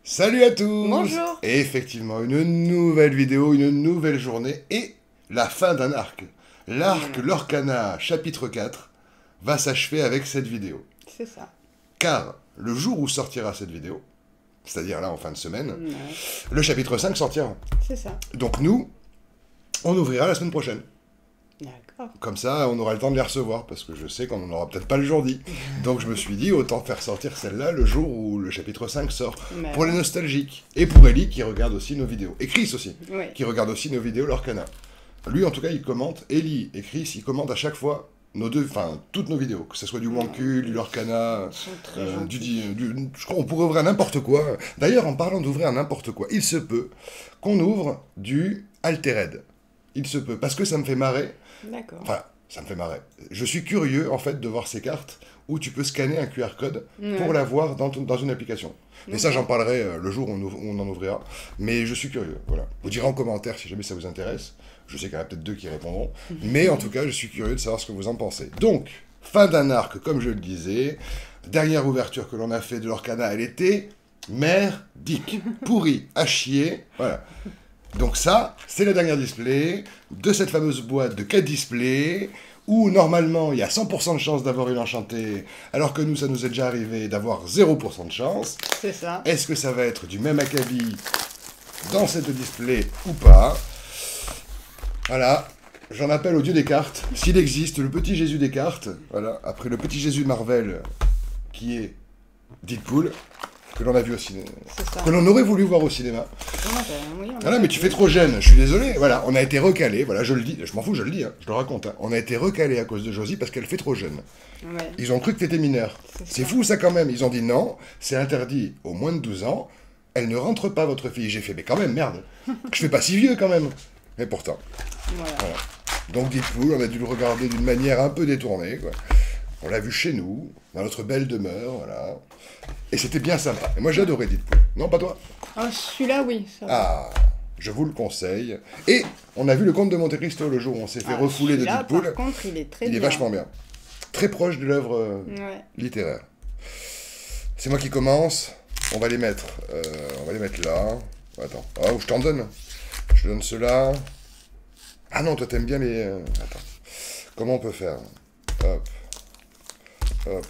Salut à tous. Bonjour. Et effectivement, une nouvelle vidéo, une nouvelle journée et la fin d'un arc. L'arc Lorcana, chapitre 4, va s'achever avec cette vidéo. C'est ça. Car le jour où sortira cette vidéo, c'est-à-dire là en fin de semaine, Ouais, le chapitre 5 sortira. c'est ça. Donc nous, on ouvrira la semaine prochaine. D'accord. Comme ça, on aura le temps de les recevoir, parce que je sais qu'on n'en aura peut-être pas le jour dit. Donc je me suis dit, autant faire sortir celle-là le jour où le chapitre 5 sort. Mais Pour les nostalgiques. Et pour Ellie, qui regarde aussi nos vidéos. Et Chris aussi, ouais. qui regarde aussi nos vidéos Lorcana. Lui, en tout cas, il commente. Ellie et Chris, ils commentent à chaque fois toutes nos vidéos. Que ce soit du Wankul, du Lorcana, Ils sont très gentils. je crois qu'on pourrait ouvrir n'importe quoi. D'ailleurs, en parlant d'ouvrir n'importe quoi, il se peut qu'on ouvre du Altered. Il se peut, parce que ça me fait marrer. D'accord. Enfin, ça me fait marrer. Je suis curieux, en fait, de voir ces cartes où tu peux scanner un QR code pour l'avoir dans une application. Mais ça, j'en parlerai le jour où on en ouvrira. Mais je suis curieux, voilà. Vous direz en commentaire si jamais ça vous intéresse. Je sais qu'il y en a peut-être deux qui répondront. Mais en tout cas, je suis curieux de savoir ce que vous en pensez. Donc, fin d'un arc, comme je le disais. Dernière ouverture que l'on a fait de l'Orcana, elle était merdique. Pourrie, à chier. Voilà. Donc ça, c'est le dernier display de cette fameuse boîte de 4 displays où normalement il y a 100% de chance d'avoir une enchantée, alors que nous, ça nous est déjà arrivé d'avoir 0% de chance. C'est ça. Est-ce que ça va être du même acabit dans ces deux displays ou pas? Voilà, j'en appelle au dieu des cartes. S'il existe, le petit Jésus des cartes, voilà, après le petit Jésus de Marvel qui est Deadpool, que l'on a vu au cinéma, C'est ça. que l'on aurait voulu voir au cinéma. Oui, on Voilà, a mais tu vu. fais trop jeune, je suis désolé. Voilà, on a été recalé, voilà, je le dis, je m'en fous, je le dis, hein, je le raconte. Hein. On a été recalé à cause de Josie parce qu'elle fait trop jeune. Ouais. Ils ont cru que t'étais mineur. C'est ça. fou ça quand même. Ils ont dit non, c'est interdit aux moins de 12 ans. Elle ne rentre pas, votre fille. J'ai fait, mais quand même, merde. Je fais pas si vieux quand même. Mais pourtant. Voilà. Voilà. Donc Deadpool, on a dû le regarder d'une manière un peu détournée, quoi. On l'a vu chez nous, dans notre belle demeure, voilà. Et c'était bien sympa. Et moi j'ai adoré Deadpool. Non, pas toi? Ah, celui-là, oui. Ça va. Ah, je vous le conseille. Et on a vu le Comte de Monte Cristo le jour où on s'est fait Ah, refouler de celui-là, Deadpool. par contre, il est très Il bien. est vachement bien. Très proche de l'œuvre Ouais. littéraire. C'est moi qui commence. On va les mettre là. Attends. Ah, ou je t'en donne. Je te donne ceux-là. Ah non, toi t'aimes bien les... Attends. Comment on peut faire? Hop. Hop.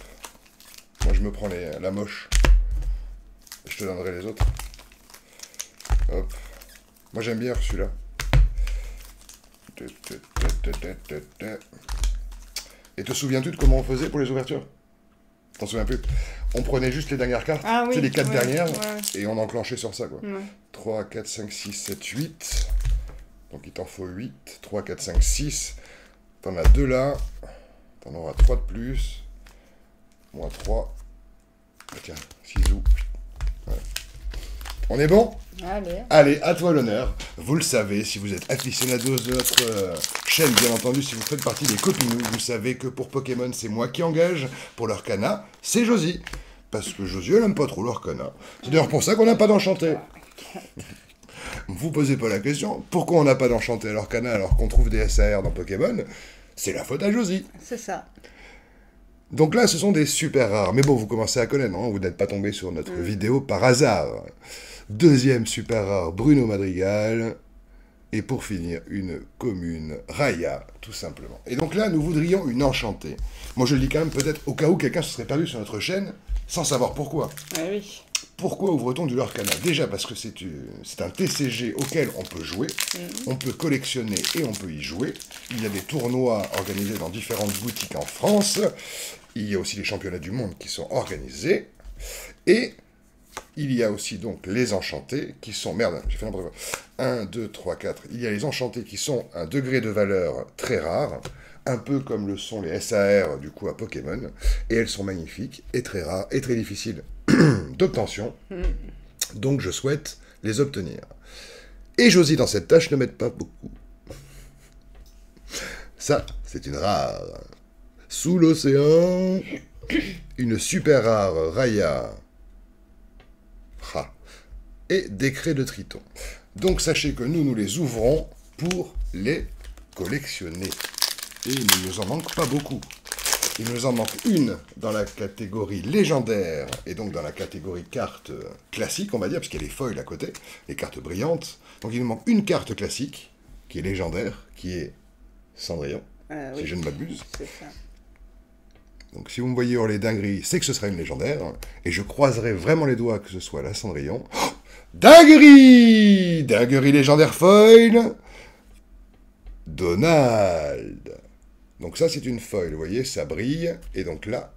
Moi je me prends la moche. Je te donnerai les autres. Hop. Moi j'aime bien celui-là. Et te souviens-tu de comment on faisait pour les ouvertures? T'en souviens plus? On prenait juste les dernières cartes, Ah oui, c'est les 4 ouais, dernières, ouais. et on enclenchait sur ça, quoi. Ouais. 3, 4, 5, 6, 7, 8. Donc il t'en faut 8. 3, 4, 5, 6. T'en as 2 là. T'en auras 3 de plus. Moins 3. Tiens, 6 ou. Ouais. On est bon? Allez. Allez, à toi l'honneur. Vous le savez, si vous êtes aficionados de notre chaîne, bien entendu, si vous faites partie des copinous, vous savez que pour Pokémon, c'est moi qui engage. Pour l'Orcana, c'est Josie. Parce que Josie, elle aime pas trop l'Orcana. C'est d'ailleurs pour ça qu'on n'a pas d'enchanté. Vous posez pas la question, pourquoi on n'a pas d'enchanté à l'Orcana alors qu'on trouve des SAR dans Pokémon? C'est la faute à Josie. C'est ça. Donc là, ce sont des super rares. Mais bon, vous commencez à connaître, non? Vous n'êtes pas tombé sur notre vidéo par hasard. Deuxième super rare, Bruno Madrigal. Et pour finir, une commune, Raya, tout simplement. Et donc là, nous voudrions une enchantée. Moi, je le dis quand même, peut-être au cas où quelqu'un se serait perdu sur notre chaîne, sans savoir pourquoi. Ouais, oui. Pourquoi ouvre-t-on du Lorcana? Déjà parce que c'est un TCG auquel on peut jouer, on peut collectionner et on peut y jouer. Il y a des tournois organisés dans différentes boutiques en France. Il y a aussi les championnats du monde qui sont organisés. Et il y a aussi donc les enchantés qui sont... Merde, j'ai fait n'importe quoi. 1, 2, 3, 4. Il y a les enchantés qui sont un degré de valeur très rare, un peu comme le sont les SAR du coup à Pokémon. Et elles sont magnifiques et très rares et très difficiles d'obtention. Donc je souhaite les obtenir. Et Josie dans cette tâche ne m'aide pas beaucoup. Ça, c'est une rare. Sous l'océan, une super rare Raya. Et décret de Triton. Donc sachez que nous les ouvrons pour les collectionner. Et il ne nous en manque pas beaucoup. il nous en manque une dans la catégorie légendaire, et donc dans la catégorie carte classique, on va dire, parce qu'il y a les foils à côté, les cartes brillantes. Donc il nous manque une carte classique, qui est légendaire, qui est Cendrillon, si je ne m'abuse. C'est ça. Donc si vous me voyez hurler dinguerie, c'est que ce sera une légendaire, et je croiserai vraiment les doigts que ce soit la Cendrillon. Oh, dinguerie! Dinguerie légendaire foil! Donald! Donc ça, c'est une foil, vous voyez, ça brille, et donc là,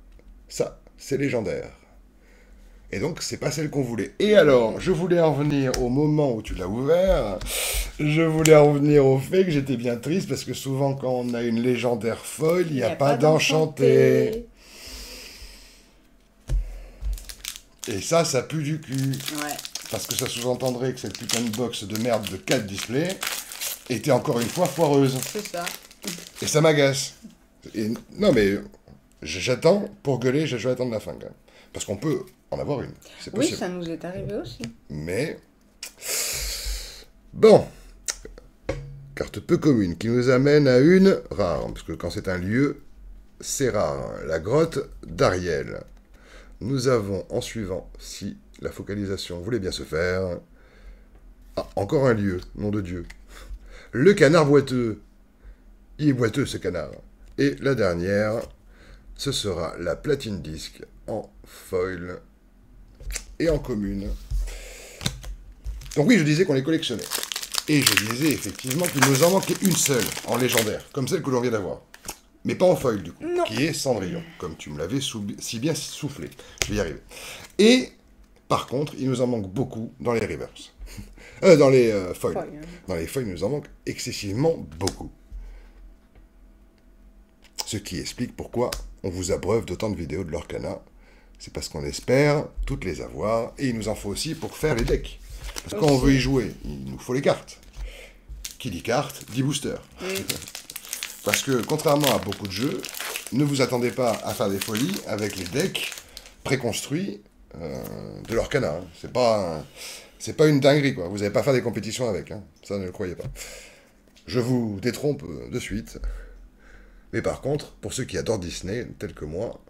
ça, c'est légendaire. Et donc, c'est pas celle qu'on voulait. Et alors, je voulais en venir au moment où tu l'as ouvert, je voulais en venir au fait que j'étais bien triste, parce que souvent, quand on a une légendaire foil, il n'y a pas d'enchanté. Et ça pue du cul. Ouais. Parce que ça sous-entendrait que cette putain de box de merde de 4 displays était encore une fois foireuse. C'est ça. Et ça m'agace. Non mais, j'attends pour gueuler, je vais attendre la fin quand même. Parce qu'on peut en avoir une, c'est possible. Oui, ça nous est arrivé aussi. Mais, bon, carte peu commune qui nous amène à une rare, parce que quand c'est un lieu, c'est rare. La grotte d'Ariel. Nous avons en suivant, si la focalisation voulait bien se faire, ah, encore un lieu, nom de Dieu. Le canard boiteux. Il est boiteux ce canard. Et la dernière, ce sera la platine disque en foil et en commune. Donc oui, je disais qu'on les collectionnait. Et je disais effectivement qu'il nous en manquait une seule en légendaire, comme celle que l'on vient d'avoir. Mais pas en foil du coup, non. Qui est Cendrillon, comme tu me l'avais si bien soufflé. Je vais y arriver. Et par contre, il nous en manque beaucoup dans les reverse. Dans les foils. Dans les foils, il nous en manque excessivement beaucoup. Ce qui explique pourquoi on vous abreuve d'autant de vidéos de l'Orcana. C'est parce qu'on espère toutes les avoir, et il nous en faut aussi pour faire les decks. Parce que quand on veut y jouer, il nous faut les cartes. Qui dit cartes, dit booster. Parce que, contrairement à beaucoup de jeux, ne vous attendez pas à faire des folies avec les decks préconstruits de l'Orcana. Hein. C'est pas une dinguerie, quoi. Vous n'allez pas faire des compétitions avec. Hein. Ça, ne le croyez pas. Je vous détrompe de suite. Mais par contre, pour ceux qui adorent Disney, tels que moi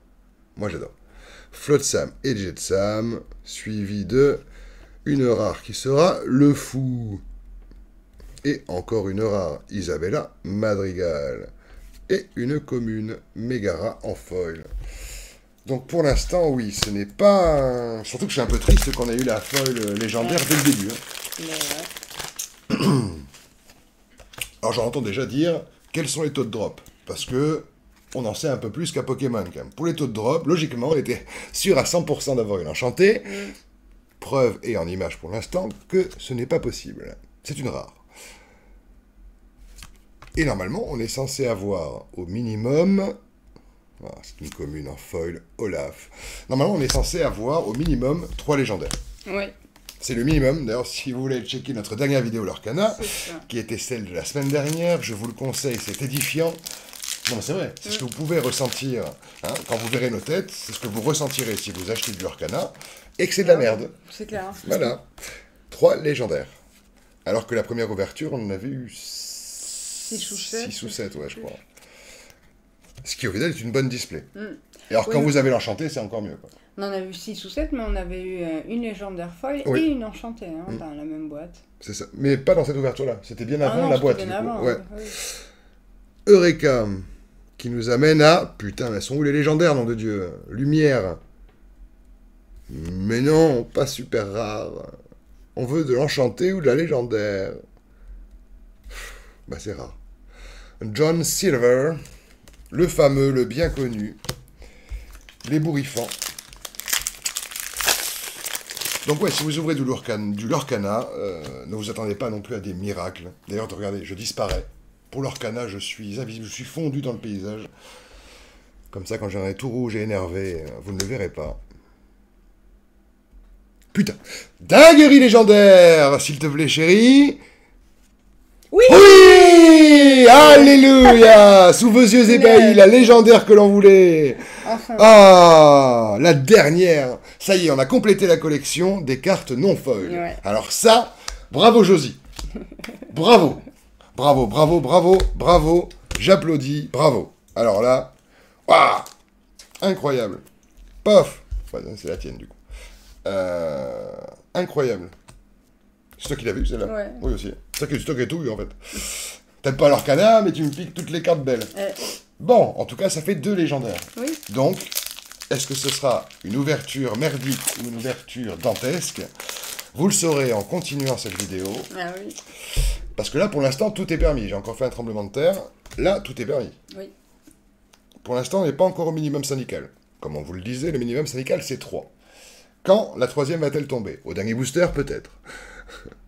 j'adore. Flotsam et Jetsam, suivi de une rare qui sera le fou. Et encore une rare, Isabella Madrigal. Et une commune, Megara en foil. Donc pour l'instant, oui, ce n'est pas... Surtout que je suis un peu triste qu'on ait eu la foil légendaire dès le début. Hein. Ouais. Alors j'entends déjà dire, quels sont les taux de drop? Parce que on en sait un peu plus qu'à Pokémon, quand même. Pour les taux de drop, logiquement, on était sûr à 100% d'avoir une enchantée. Preuve, et en image pour l'instant, que ce n'est pas possible. C'est une rare. Et normalement, on est censé avoir au minimum... Voilà, c'est une commune en foil, Olaf. Normalement, on est censé avoir au minimum 3 légendaires. Oui. C'est le minimum. D'ailleurs, si vous voulez checker notre dernière vidéo l'Orcana, qui était celle de la semaine dernière, je vous le conseille, c'est édifiant. Non, mais c'est vrai, c'est ce que vous pouvez ressentir. Hein, quand vous verrez nos têtes, c'est ce que vous ressentirez si vous achetez du l'Orcana, et que c'est de la merde. C'est clair. Voilà. 3 légendaires. Alors que la première ouverture, on en avait eu 6 ou 7, ouais, je crois. Ce qui, au final, est une bonne display. Et alors, quand vous avez l'enchanté, c'est encore mieux, quoi. On en a vu 6 ou 7, mais on avait eu une légendaire foil et une enchantée dans la même boîte. C'est ça. Mais pas dans cette ouverture-là. C'était bien avant la boîte. Bien avant, ouais. Oui. Eureka, qui nous amène à... Putain, elles sont où les légendaires, nom de Dieu? Lumière. Mais non, pas super rare. On veut de l'enchanté ou de la légendaire? Bah, c'est rare. John Silver, le fameux, le bien connu, les bourrifants. Donc ouais, si vous ouvrez du Lorcana, ne vous attendez pas non plus à des miracles. D'ailleurs, regardez, je disparais. Pour l'Orcana, je suis invisible, je suis fondu dans le paysage. Comme ça, quand j'en ai tout rouge et énervé, vous ne le verrez pas. Putain. Dinguerie légendaire, s'il te plaît, chérie. Oui. Oui. Alléluia. Sous vos yeux ébahis, la légendaire que l'on voulait. Enfin. Ah, la dernière. Ça y est, on a complété la collection des cartes non foil. Ouais. Alors ça, bravo Josie. Bravo. Bravo, bravo, bravo, bravo. J'applaudis, bravo. Alors là, waouh, Incroyable. Pof. Ouais, c'est la tienne, du coup. Incroyable. C'est toi qui l'as vu, celle-là? Ouais. Oui, aussi. C'est toi qui as tout vu, en fait. T'aimes pas l'Arcana, mais tu me piques toutes les cartes belles. Bon, en tout cas, ça fait 2 légendaires. Oui. Donc, est-ce que ce sera une ouverture merdique ou une ouverture dantesque? Vous le saurez en continuant cette vidéo. Ah oui. Parce que là, pour l'instant, tout est permis. J'ai encore fait un tremblement de terre. Là, tout est permis. Oui. Pour l'instant, on n'est pas encore au minimum syndical. Comme on vous le disait, le minimum syndical, c'est 3. Quand la 3e va-t-elle tomber? Au dernier booster, peut-être.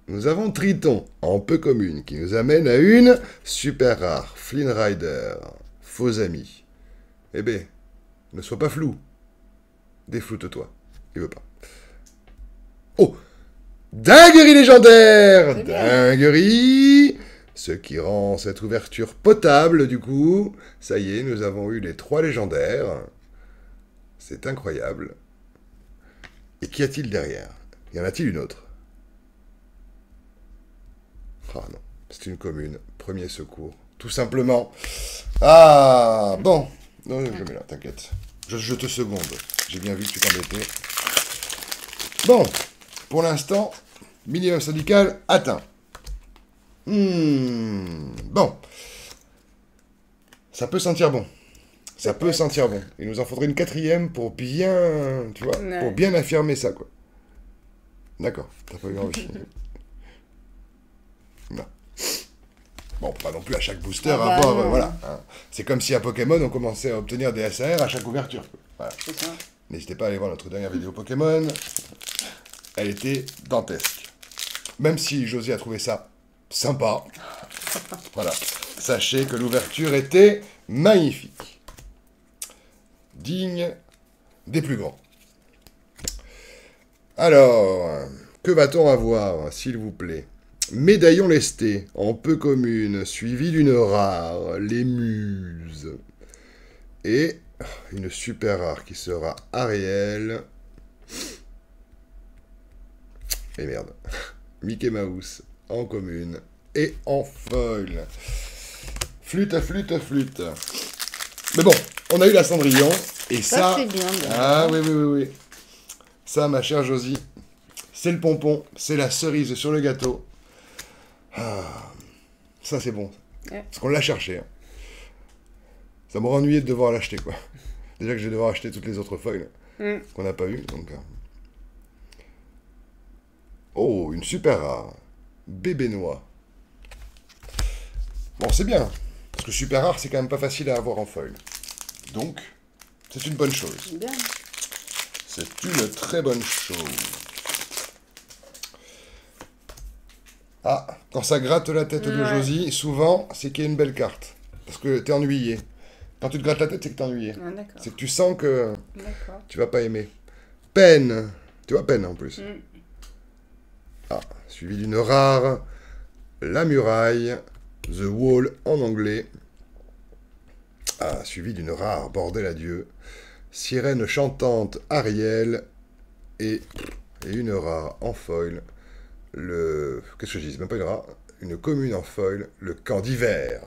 Nous avons Triton, en peu commune, qui nous amène à une super rare. Flynn Rider. Faux ami. Eh ben, ne sois pas flou. Défloute-toi. Il veut pas. Oh! Dinguerie légendaire! Dinguerie! Ce qui rend cette ouverture potable, du coup. Ça y est, nous avons eu les 3 légendaires. C'est incroyable. Et qu'y a-t-il derrière? Y en a-t-il une autre? Ah non, c'est une commune. Premier secours. Tout simplement. Ah, bon. Non, je mets là, t'inquiète. Je te seconde. J'ai bien vu que tu t'embêtais. Bon, pour l'instant, minimum syndical atteint. Bon. Ça peut sentir bon. Ça peut sentir bon. Il nous en faudrait une 4e pour bien, tu vois, pour bien affirmer ça, quoi. D'accord, t'as pas eu envie. Non. Bon, pas non plus à chaque booster avoir, voilà. Hein. C'est comme si à Pokémon, on commençait à obtenir des SAR à chaque ouverture. Voilà. N'hésitez pas à aller voir notre dernière vidéo Pokémon. Elle était dantesque. Même si Josie a trouvé ça sympa. Voilà. Sachez que l'ouverture était magnifique. Digne des plus grands. Alors, que va-t-on avoir, s'il vous plaît? Médaillon lesté, en peu commune, suivi d'une rare, les muses. Et une super rare qui sera Ariel. Et merde. Mickey Mouse, en commune. Et en foil. Flûte, flûte, flûte. Mais bon, on a eu la Cendrillon. Et ça c'est bien. Ah oui, oui, oui, oui. Ça, ma chère Josie, c'est le pompon, c'est la cerise sur le gâteau. Ah, ça, c'est bon. Parce qu'on l'a cherché. Hein. Ça m'aurait ennuyé de devoir l'acheter, quoi. Déjà que je vais devoir acheter toutes les autres foils qu'on n'a pas eu. Donc... Oh, une super rare. Bébé noix. Bon, c'est bien. Parce que super rare, c'est quand même pas facile à avoir en foil. Donc, c'est une bonne chose. Bien. C'est une très bonne chose. Ah, quand ça gratte la tête de Josie, souvent, c'est qu'il y a une belle carte. Parce que t'es ennuyé. Quand tu te grattes la tête, c'est que t'es ennuyé. Ah, c'est que tu sens que tu vas pas aimer. Peine. Tu vois, peine en plus. Ah, suivi d'une rare. La muraille. The Wall en anglais. Ah, suivi d'une rare. Bordel à Dieu. Sirène chantante Ariel. Et une rare en foil. Qu'est-ce que je dis? C'est même pas une rare. Une commune en foil. Le camp d'hiver.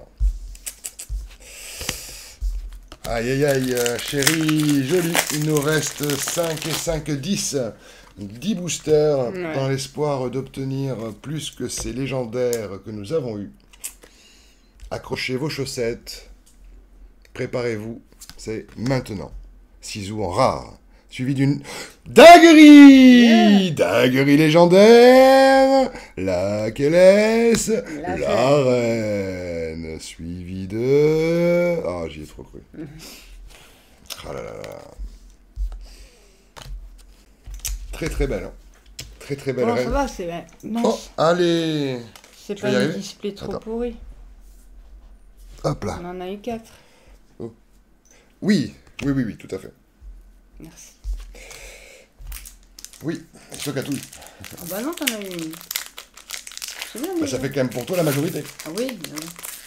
Aïe aïe aïe, chérie, joli. Il nous reste 5 et 5, 10. 10 boosters dans l'espoir d'obtenir plus que ces légendaires que nous avons eus. Accrochez vos chaussettes. Préparez-vous. C'est maintenant. Ciseaux en rare. Suivi d'une dinguerie! Dinguerie légendaire! Laquelle est-ce? La reine. Suivi de... Ah, j'y ai trop cru. Ah là là là. Très très belle. Hein. Très très belle reine. Ça va, c'est... Oh, allez! C'est pas un display trop pourri. Hop là. On en a eu 4. Oh. Oui, oui, oui, oui, tout à fait. Merci. Oui, Chocatouille. Ah bah non, t'en as eu une. C'est bien, bah, ça fait quand même pour toi la majorité. Ah oui,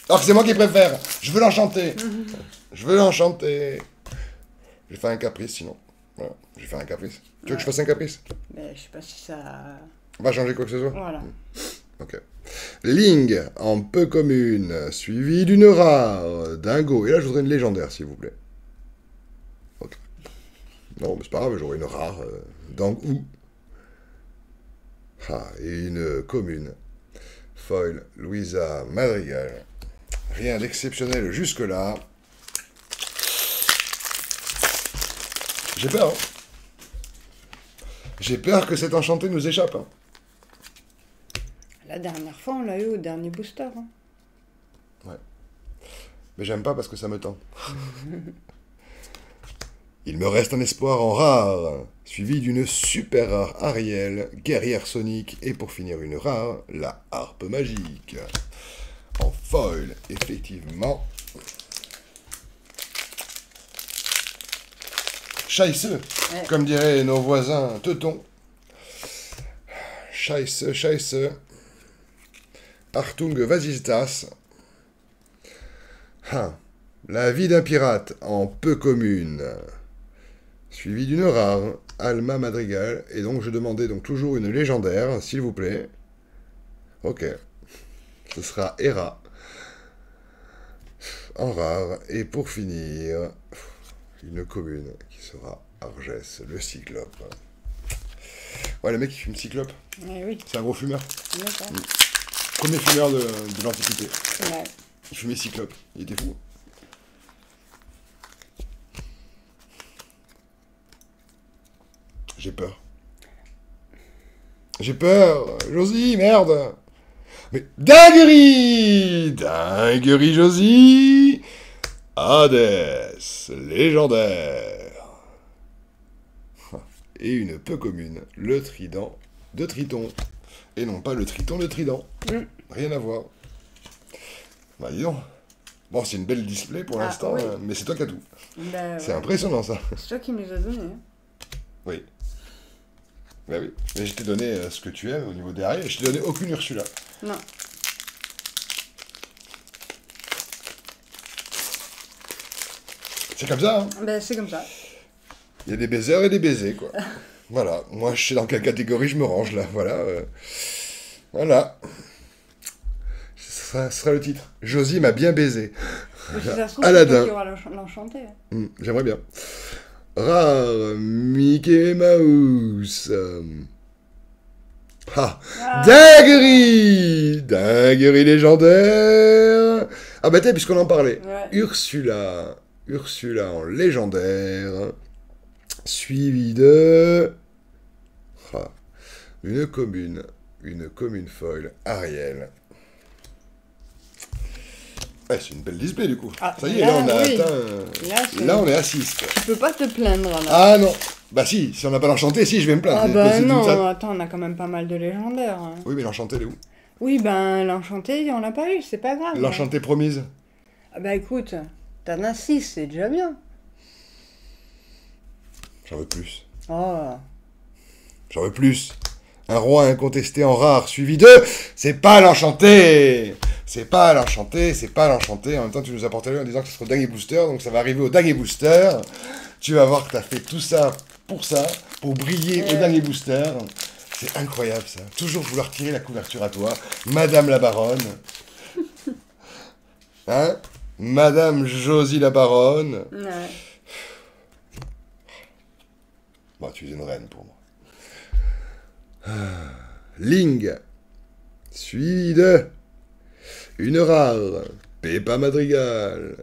alors que c'est moi qui préfère. Je veux l'enchanter. Je veux l'enchanter. Je vais faire un caprice sinon. Voilà, je vais faire un caprice. Tu veux que je fasse un caprice? Mais je sais pas si ça... va changer quoi que ce soit. Voilà. Ok. Ling, en peu commune, suivi d'une rare. Dingo. Et là, je voudrais une légendaire, s'il vous plaît. Ok. Non, mais c'est pas grave, j'aurai une rare Dang-Hu. Ah, et une commune. Foil, Louisa Madrigal. Rien d'exceptionnel jusque-là. J'ai peur. Hein. J'ai peur que cet enchanté nous échappe. Hein. La dernière fois, on l'a eu au dernier booster. Hein. Ouais. Mais j'aime pas parce que ça me tend. Il me reste un espoir en rare, suivi d'une super rare Ariel, guerrière sonique, et pour finir une rare, la harpe magique. En foil, effectivement. Scheisse, ouais. Comme diraient nos voisins teutons. Scheisse, Scheisse. Artung Vasistas. La vie d'un pirate en peu commune. Suivi d'une rare, Alma Madrigal. Et donc je demandais donc toujours une légendaire, s'il vous plaît. Ok. Ce sera Hera. En rare. Et pour finir, une commune qui sera Argès, le cyclope. Ouais, le mec il fume cyclope. Oui. C'est un gros fumeur. Premier fumeur de l'Antiquité. Ouais. Il fumait cyclope. Il était fou. J'ai peur. J'ai peur. Josie, merde. Mais dinguerie. Dinguerie, Josie. Hadès, légendaire. Et une peu commune, le trident de Triton. Et non pas le triton de Trident. Rien à voir. Bah dis donc. Bon, c'est une belle display pour l'instant, oui. Mais c'est toi qui as tout. Bah, c'est impressionnant ça. C'est toi qui me les as donnés. Hein. Oui. Bah oui. Mais je t'ai donné ce que tu aimes au niveau des arrières, et je t'ai donné aucune Ursula. Non. C'est comme ça, hein. Bah c'est comme ça. Il y a des baisers et des baisers, quoi. Voilà. Moi, je sais dans quelle catégorie je me range, là. Voilà. Voilà. Ce sera le titre. Josie m'a bien baisé. Aladdin. Qui aura l'enchanté. J'aimerais bien. Rare Mickey Mouse. Dinguerie. Dinguerie légendaire. Ah bah t'es, puisqu'on en parlait. Ouais. Ursula en légendaire. Suivi de... une commune foil, Ariel. Ouais, c'est une belle display du coup. Ça y est, là on a atteint... Là on est à 6. Tu peux pas te plaindre là. Ah non. Bah si on n'a pas l'enchanté, si je vais me plaindre. Ah bah non, attends, on a quand même pas mal de légendaires. Hein. Oui, mais l'enchanté, elle est où? Oui, ben l'enchanté, on l'a pas eu, c'est pas grave. L'enchanté promise. Ah bah écoute, t'en as 6, c'est déjà bien. J'en veux plus. Oh. J'en veux plus. Un roi incontesté en rare, suivi de... C'est pas l'enchanté. C'est pas l'enchanté, c'est pas l'enchanté. En même temps, tu nous as porté en disant que ce sera au dernier booster, donc ça va arriver au dernier booster. Tu vas voir que t'as fait tout ça, pour briller au dernier booster. C'est incroyable, ça. Toujours vouloir tirer la couverture à toi. Madame la baronne. Hein? Madame Josie la baronne. Ouais. Bon, tu es une reine pour moi. Ling. Suivi de... une rare. Peppa Madrigal.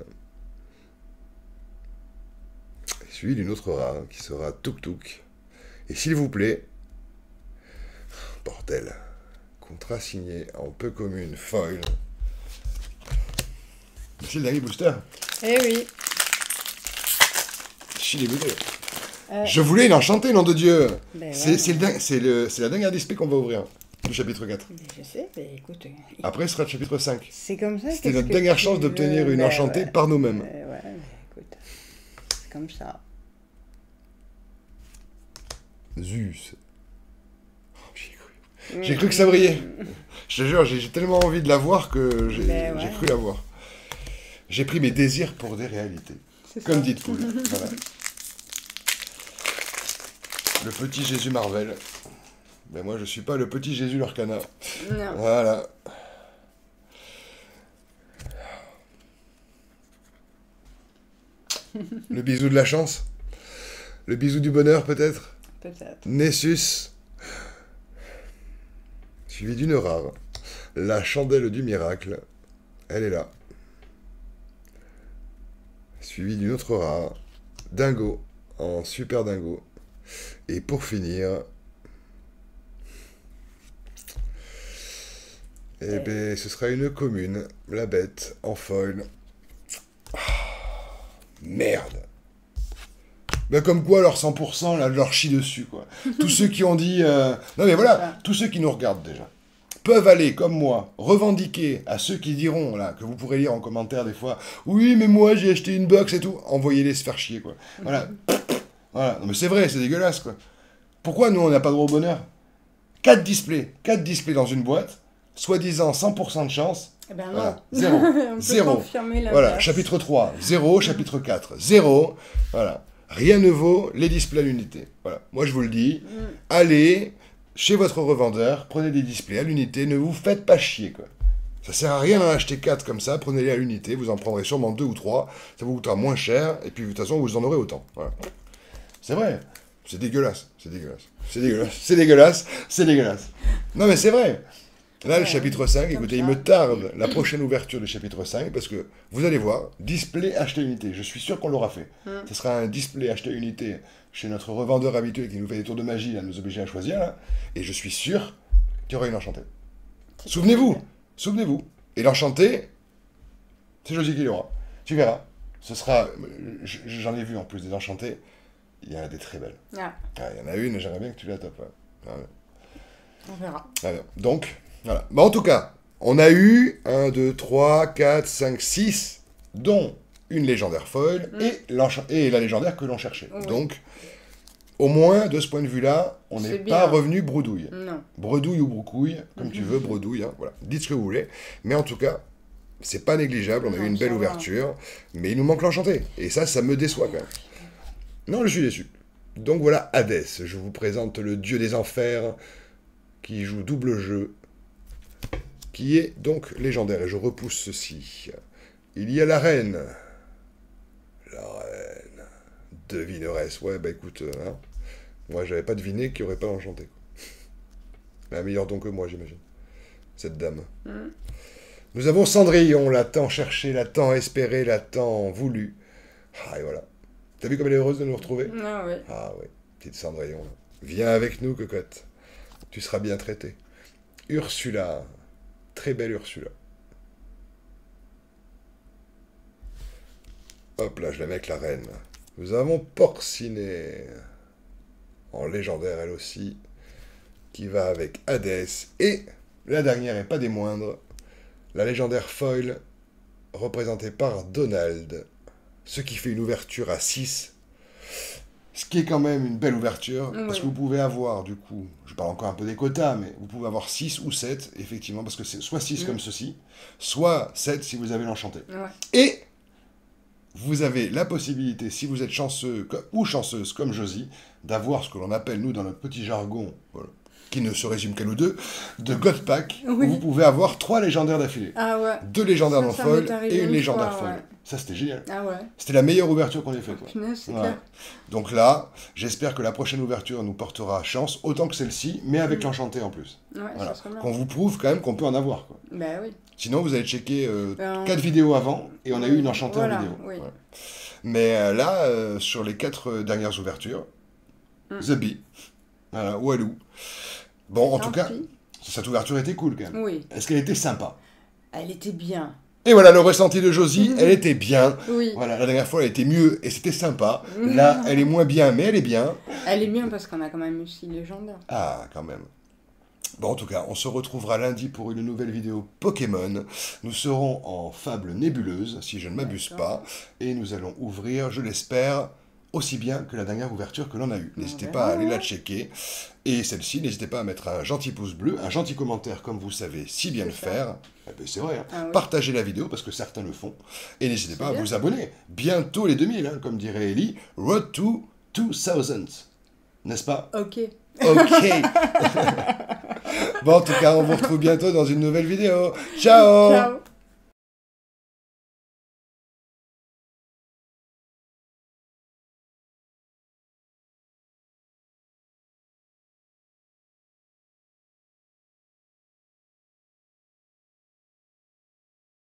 Suivi d'une autre rare qui sera Tuk Tuk. Et s'il vous plaît... Bordel. Contrat signé en peu commune. Foil. C'est le dernier booster. Eh oui. Chili bouté. Je voulais une enchantée, nom de Dieu. Ben c'est la dernière display qu'on va ouvrir, du chapitre 4. Je sais, mais écoute... Après, ce sera le chapitre 5. C'est comme ça. C'était notre dernière chance d'obtenir une enchantée par nous-mêmes. Ouais, mais écoute, c'est comme ça. Zeus. Oh, j'y ai cru. J'ai cru que ça brillait. Je te jure, j'ai tellement envie de la voir que j'ai cru la voir. J'ai pris mes désirs pour des réalités. Comme dit Deadpool. Voilà. Le petit Jésus Marvel. Mais moi, je suis pas le petit Jésus Lorcana. Non. Voilà. Le bisou de la chance. Le bisou du bonheur, peut-être? Peut-être. Nessus. Suivi d'une rare. La chandelle du miracle. Elle est là. Suivi d'une autre rare. Dingo. En super dingo. Et pour finir... Eh bien, ce sera une commune. La bête en foil. Merde. Ben comme quoi, leur 100%, là, leur chie dessus, quoi. Tous ceux qui ont dit... Non, mais voilà, tous ceux qui nous regardent, déjà, peuvent aller, comme moi, revendiquer à ceux qui diront, là, que vous pourrez lire en commentaire des fois, « Oui, mais moi, j'ai acheté une box et tout. » Envoyez-les se faire chier, quoi. Voilà. Voilà. Non, mais c'est vrai, c'est dégueulasse, quoi. Pourquoi, nous, on n'a pas droit au bonheur? 4 displays dans une boîte, soi-disant 100% de chance. Eh ben non. Voilà. Zéro. On peut Zéro. confirmer l'inverse. Voilà, chapitre 3, 0, chapitre 4, 0. Voilà. Rien ne vaut les displays à l'unité. Voilà. Moi, je vous le dis, allez chez votre revendeur, prenez des displays à l'unité, ne vous faites pas chier, quoi. Ça sert à rien d'en acheter 4 comme ça, prenez-les à l'unité, vous en prendrez sûrement 2 ou 3, ça vous coûtera moins cher, et puis de toute façon, vous en aurez autant. Voilà. C'est vrai. C'est dégueulasse. C'est dégueulasse. C'est dégueulasse. C'est dégueulasse. C'est dégueulasse. Non, mais c'est vrai. Là, le chapitre 5, écoutez, il me tarde la prochaine ouverture du chapitre 5, parce que, vous allez voir, display acheté unité, je suis sûr qu'on l'aura fait. Ce sera un display acheté unité chez notre revendeur habituel qui nous fait des tours de magie, à nous obliger à choisir, là, et je suis sûr qu'il y aura une enchantée. Souvenez-vous. Et l'enchantée, c'est Josie qui l'aura. Tu verras. Ce sera, j'en ai vu en plus des enchantées, il y en a des très belles. Ah, il y en a une, j'aimerais bien que tu la topes. Ouais. Ah, ouais. On verra. Alors, donc... Voilà. Bon, en tout cas, on a eu 1, 2, 3, 4, 5, 6, dont une légendaire foil et la légendaire que l'on cherchait. Oui. Donc, au moins, de ce point de vue-là, on n'est pas revenu bredouille. Non. Bredouille ou broucouille, comme tu veux, bredouille. Hein, voilà. Dites ce que vous voulez. Mais en tout cas, c'est pas négligeable. On a eu une belle ouverture. Mais il nous manque l'enchanté. Et ça me déçoit quand même. Non, je suis déçu. Donc voilà, Hadès. Je vous présente le dieu des enfers qui joue double jeu, qui est donc légendaire. Et je repousse ceci. Il y a la reine. La reine. Devineresse. Ouais, bah écoute, hein, moi j'avais pas deviné qu'il n'y aurait pas enchanté. Elle a meilleur don que moi, j'imagine. Cette dame. Nous avons Cendrillon, la tant cherchée, la tant espérée, la tant voulue. Ah, et voilà. T'as vu comme elle est heureuse de nous retrouver? Ah oui. Ah oui, petite Cendrillon. Là. Viens avec nous, cocotte. Tu seras bien traitée. Ursula. Très belle Ursula. Hop là, je la mets avec la reine. Nous avons Porcinet. En légendaire, elle aussi. Qui va avec Hadès. Et la dernière, et pas des moindres, la légendaire foil, représentée par Donald. Ce qui fait une ouverture à 6. Ce qui est quand même une belle ouverture, parce que vous pouvez avoir, du coup, je parle encore un peu des quotas, mais vous pouvez avoir 6 ou 7, effectivement, parce que c'est soit 6 comme ceci, soit 7 si vous avez l'enchanté. Et vous avez la possibilité, si vous êtes chanceux ou chanceuse comme Josie, d'avoir ce que l'on appelle, nous, dans notre petit jargon, qui ne se résume qu'à nous deux, de God Pack, où vous pouvez avoir 3 légendaires d'affilée. Ah ouais. 2 légendaires non foil et une légendaire foil. Ça, c'était génial. Ah ouais. C'était la meilleure ouverture qu'on ait faite. C'est clair. Donc là, j'espère que la prochaine ouverture nous portera chance, autant que celle-ci, mais avec l'enchanté en plus. Ouais, voilà. ça Qu'on vous prouve quand même qu'on peut en avoir. Quoi. Ben oui. Sinon, vous allez checker 4 vidéos avant, et on a eu une enchantée en vidéo. Oui. Voilà. Mais là, sur les 4 dernières ouvertures, The Bee, voilà, Walou. Bon, en tout cas, cette ouverture était cool quand même. Oui. Est-ce qu'elle était sympa? Elle était bien. Et voilà, le ressenti de Josie, elle était bien. Oui. Voilà, la dernière fois, elle était mieux et c'était sympa. Là, elle est moins bien, mais elle est bien. Elle est bien parce qu'on a quand même aussi légendaire. Ah, quand même. Bon, en tout cas, on se retrouvera lundi pour une nouvelle vidéo Pokémon. Nous serons en fable nébuleuse, si je ne m'abuse pas. Et nous allons ouvrir, je l'espère, aussi bien que la dernière ouverture que l'on a eue. N'hésitez pas à aller la checker. Et celle-ci, n'hésitez pas à mettre un gentil pouce bleu, un gentil commentaire, comme vous savez si bien le faire. Eh ben, c'est vrai, hein. Partagez la vidéo, parce que certains le font. Et n'hésitez pas à vous abonner. Bientôt les 2000, hein, comme dirait Ellie. Road to 2000. N'est-ce pas? Ok. Ok. Bon, en tout cas, on vous retrouve bientôt dans une nouvelle vidéo. Ciao. Ciao.